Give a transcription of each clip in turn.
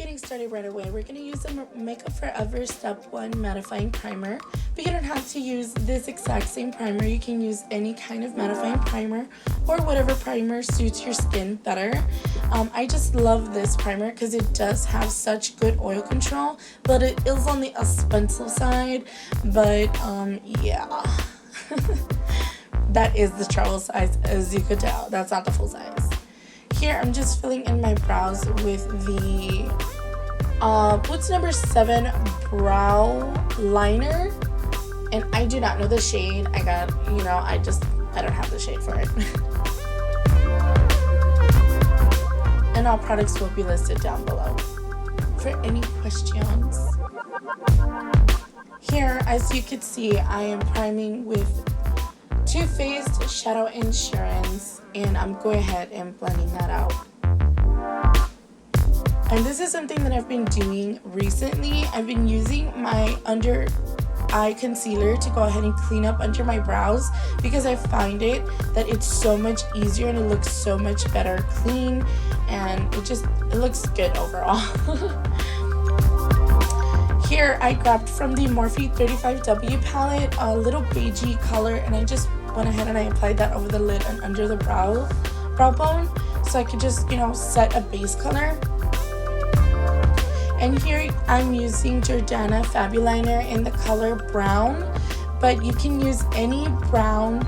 getting started right away, we're going to use the Makeup Forever Step 1 Mattifying Primer. But you don't have to use this exact same primer. You can use any kind of mattifying primer or whatever primer suits your skin better. I just love this primer because it does have such good oil control, but it is on the expensive side. But yeah, that is the travel size, as you could tell. That's not the full size. Here I'm just filling in my brows with the Boots number 7 brow liner, and I do not know the shade. I got, I don't have the shade for it. And all products will be listed down below for any questions. Here, as you can see, I am priming with Too Faced Shadow Insurance, and I'm going ahead and blending that out. And this is something that I've been doing recently. I've been using my under eye concealer to go ahead and clean up under my brows because I find that it's so much easier and it looks so much better clean, and it looks good overall. Here I grabbed from the Morphe 35W palette a little beigey color, and I just went ahead and I applied that over the lid and under the brow bone so I could just set a base color. And here I'm using Jordana Fabuliner in the color brown, but you can use any brown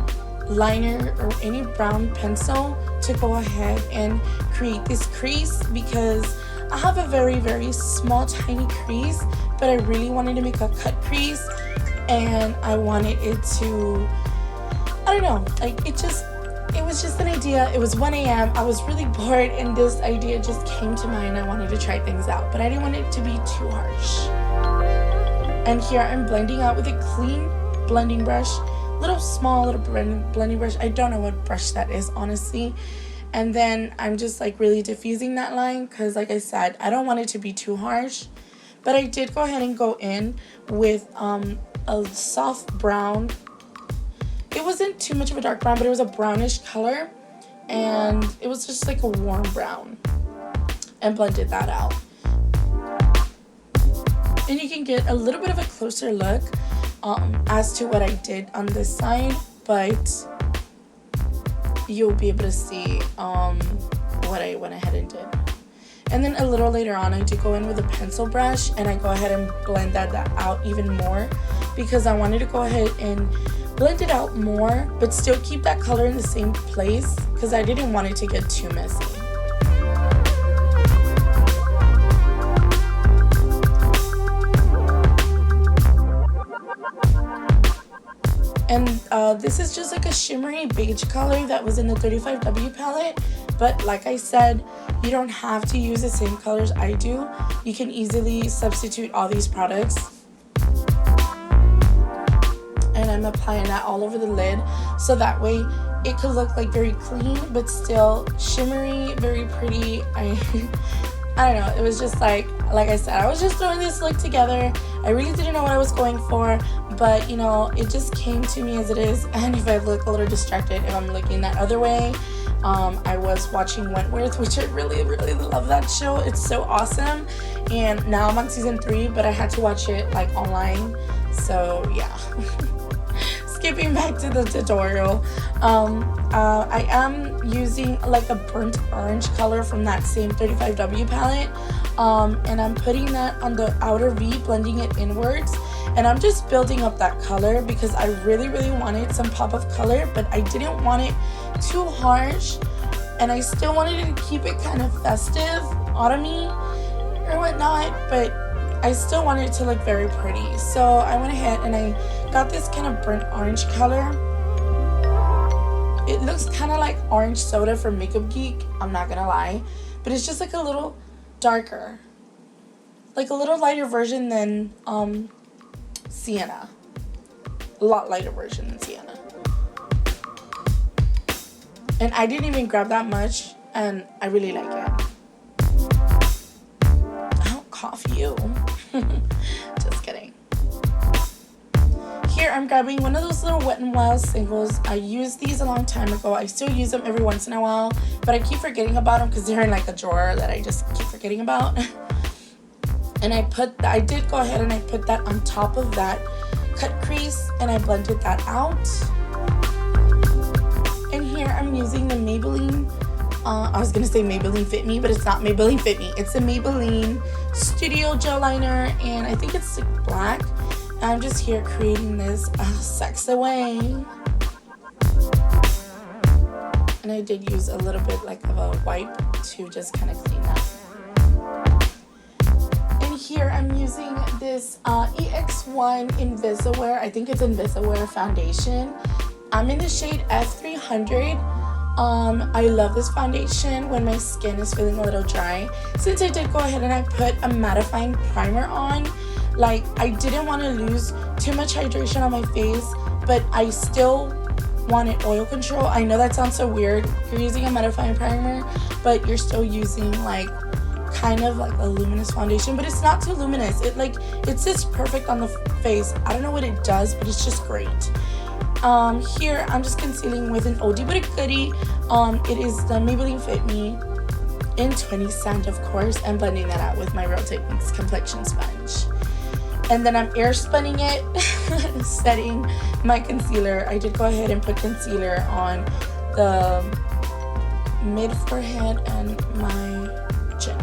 liner or any brown pencil to go ahead and create this crease, because I have a very, very small tiny crease, but I really wanted to make a cut crease, and I wanted it to, I don't know, it was just an idea. It was 1 a.m. I was really bored and this idea just came to mind. I wanted to try things out, but I didn't want it to be too harsh. And here I'm blending out with a clean blending brush, small little blending brush. I don't know what brush that is, honestly. And then I'm just really diffusing that line because, like I said, I don't want it to be too harsh. But I did go ahead and go in with a soft brown. It wasn't too much of a dark brown, but it was a brownish color, and it was just like a warm brown, and blended that out. And you can get a little bit of a closer look as to what I did on this side, but you'll be able to see what I went ahead and did. And then a little later on, I do go in with a pencil brush, and I go ahead and blend that out even more because I wanted to go ahead and blend it out more, but still keep that color in the same place because I didn't want it to get too messy. And this is just like a shimmery beige color that was in the 35W palette, but like I said, you don't have to use the same colors I do. You can easily substitute all these products. And I'm applying that all over the lid so that way it could look very clean but still shimmery, very pretty. I don't know, it was just like I said, I was just throwing this look together. I really didn't know what I was going for, but it just came to me as it is. And if I look a little distracted, if I'm looking that other way, I was watching Wentworth, which I really, really love that show. It's so awesome. And now I'm on season 3, but I had to watch it online, so yeah. Skipping back to the tutorial, I am using a burnt orange color from that same 35W palette, and I'm putting that on the outer V, blending it inwards, and I'm just building up that color because I really, really wanted some pop of color, but I didn't want it too harsh, and I still wanted to keep it kind of festive, autumny or whatnot, but I still wanted it to look very pretty. So I went ahead and I got this kind of burnt orange color. It looks kind of like orange soda from Makeup Geek, I'm not gonna lie, but it's just a little darker, a little lighter version than Sienna. A lot lighter version than Sienna. And I didn't even grab that much, and I really like it. I'll cough you. Just kidding. Here I'm grabbing one of those little Wet n Wild singles. I used these a long time ago. I still use them every once in a while, but I keep forgetting about them because they're in a drawer that I just keep forgetting about. And I did go ahead and I put that on top of that cut crease, and I blended that out. And here I'm using the Maybelline, I was gonna say Maybelline Fit Me, but it's not Maybelline Fit Me. It's a Maybelline Studio Gel Liner, and I think it's black. And I'm just here creating this sex away. And I did use a little bit like of a wipe to just kind of clean that. And here I'm using this EX1 Invisiwear, I think it's Invisiwear foundation. I'm in the shade F300. I love this foundation when my skin is feeling a little dry. Since I did go ahead and I put a mattifying primer on, like I didn't want to lose too much hydration on my face, but I still wanted oil control. I know that sounds so weird. You're using a mattifying primer, but you're still using like kind of like a luminous foundation, but it's not too luminous. It sits perfect on the face. I don't know what it does, but it's just great. Here I'm just concealing with an oldie but a goodie. It is the Maybelline Fit Me in 20 Sand, of course, and blending that out with my Real Techniques complexion sponge. And then I'm air spunning it, setting my concealer. I did go ahead and put concealer on the mid forehead and my chin.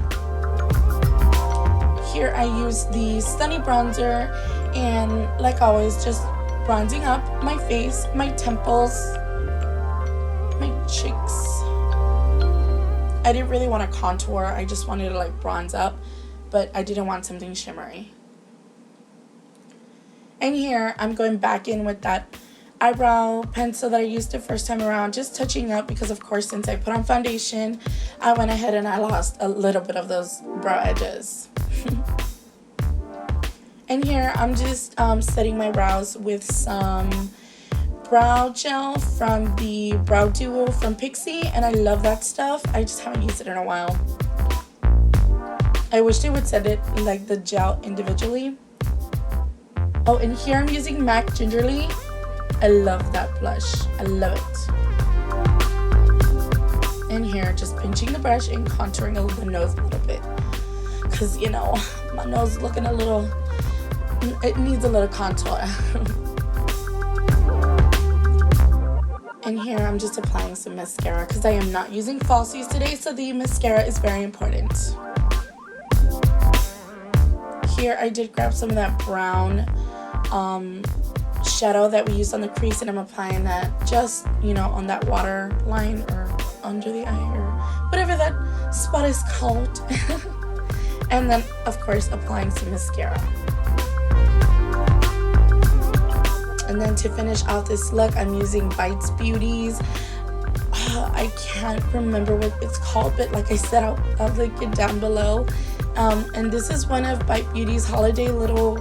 Here I use the Sunny Bronzer, and like always, just bronzing up my face, my temples, my cheeks. I didn't really want to contour. I just wanted to like bronze up, but I didn't want something shimmery. And here I'm going back in with that eyebrow pencil that I used the first time around, just touching up because of course since I put on foundation, I went ahead and I lost a little bit of those brow edges. And here I'm just setting my brows with some brow gel from the Brow Duo from Pixi, and I love that stuff. I just haven't used it in a while. I wish they would send it like the gel individually. Oh, and here I'm using MAC Gingerly. I love that blush. I love it. And here, just pinching the brush and contouring the nose a little bit. Because, you know, my nose is looking a little, it needs a little contour. And here I'm just applying some mascara because I am not using falsies today, so the mascara is very important. Here I did grab some of that brown shadow that we used on the crease, and I'm applying that just, you know, on that water line or under the eye or whatever that spot is called. And then of course applying some mascara. And then to finish out this look, I'm using Bites Beauty's, I can't remember what it's called, but like I said, I'll link it down below. And this is one of Bite Beauty's holiday little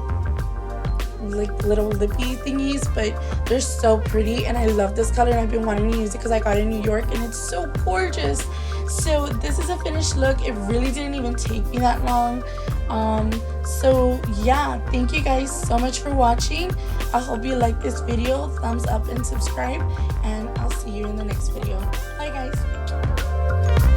lippy thingies, but they're so pretty and I love this color, and I've been wanting to use it because I got it in New York and it's so gorgeous. So this is a finished look. It really didn't even take me that long. So yeah, thank you guys so much for watching. I hope you like this video. Thumbs up and subscribe, and I'll see you in the next video. Bye guys.